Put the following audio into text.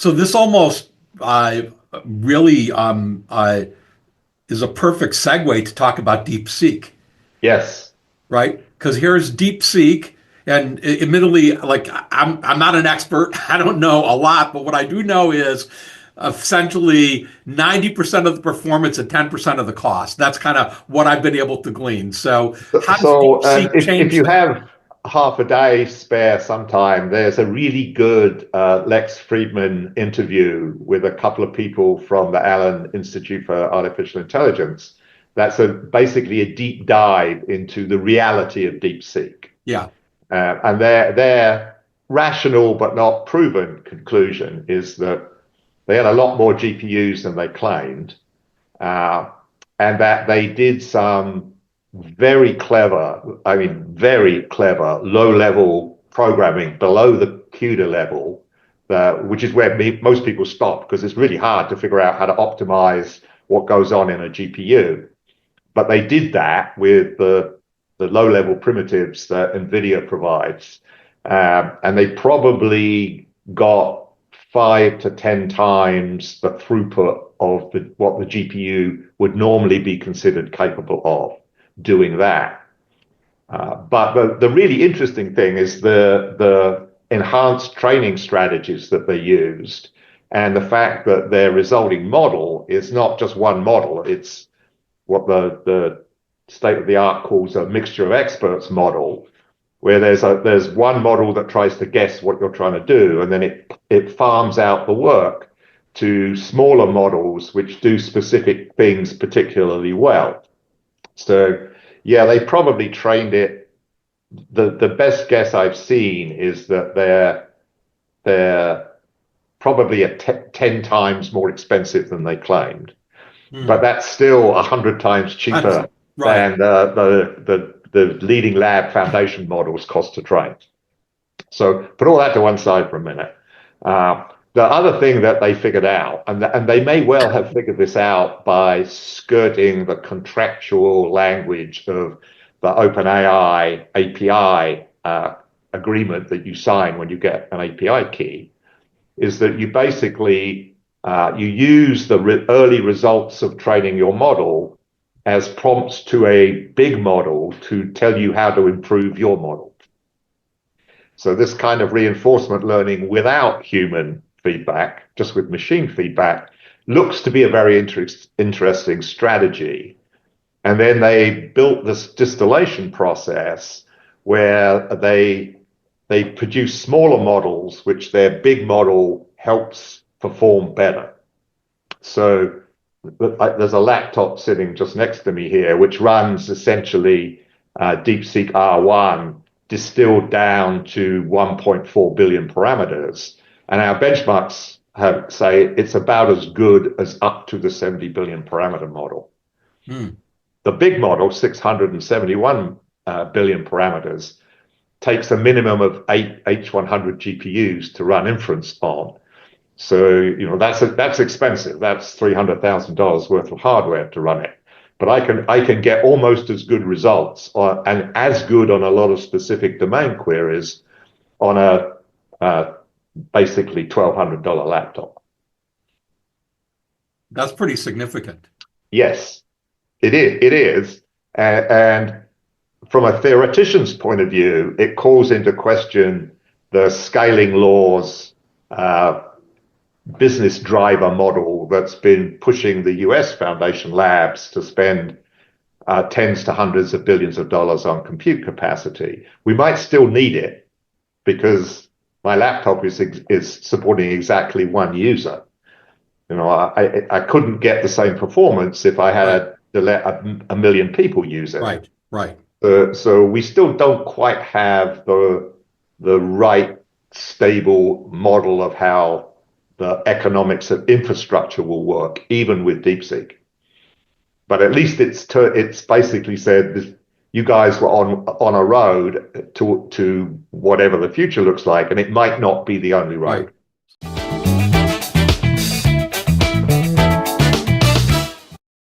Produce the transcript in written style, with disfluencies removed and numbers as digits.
So this almost really is a perfect segue to talk about DeepSeek, Yes. right? Because here's DeepSeek, and admittedly, like I'm not an expert. I don't know a lot, but what I do know is essentially 90% of the performance and 10% of the cost. That's kind of what I've been able to glean. So how does DeepSeek If change you that? have half a day spare sometime, there's a really good Lex Friedman interview with a couple of people from the Allen Institute for Artificial Intelligence. That's basically a deep dive into the reality of DeepSeek. Yeah. And their rational but not proven conclusion is that they had a lot more GPUs than they claimed, uh, and that they did some very clever, I mean, very clever low-level programming below the CUDA level, which is where most people stop because it's really hard to figure out how to optimize what goes on in a GPU. But they did that with the low-level primitives that NVIDIA provides. And they probably got 5 to 10 times the throughput of what the GPU would normally be considered capable of doing that. But the really interesting thing is the enhanced training strategies that they used and the fact that their resulting model is not just one model, it's what the state of the art calls a mixture of experts model, where there's one model that tries to guess what you're trying to do, and then it farms out the work to smaller models which do specific things particularly well. So yeah, they probably trained it. The best guess I've seen is that they're probably 10 times more expensive than they claimed, but Hmm. that's still 100 times That's cheaper right. than the leading lab foundation models cost to train. So put all that to one side for a minute. The other thing that they figured out, and they may well have figured this out by skirting the contractual language of the OpenAI API agreement that you sign when you get an API key, is that you basically you use the early results of training your model as prompts to a big model to tell you how to improve your model. So this kind of reinforcement learning without human feedback, just with machine feedback, looks to be a very interesting strategy. And then they built this distillation process where they produce smaller models, which their big model helps perform better. So there's a laptop sitting just next to me here, which runs essentially DeepSeek R1 distilled down to 1.4 billion parameters. And our benchmarks say it's about as good as up to the 70 billion parameter model. Hmm. The big model, 671 billion parameters, takes a minimum of 8 H100 GPUs to run inference on. So, that's expensive. That's $300,000 worth of hardware to run it. But I can get almost as good results and as good on a lot of specific domain queries on a basically $1,200 laptop. That's pretty significant. Yes, it is. It is. And from a theoretician's point of view, it calls into question the scaling laws business driver model that's been pushing the US Foundation labs to spend tens to hundreds of billions of dollars on compute capacity. We might still need it because my laptop is supporting exactly one user. I couldn't get the same performance if I Right. had to let a million people use it. Right. Right. So we still don't quite have the right stable model of how the economics of infrastructure will work, even with DeepSeek. But at least it's basically said this, you guys were on a road to whatever the future looks like, and it might not be the only Right. road.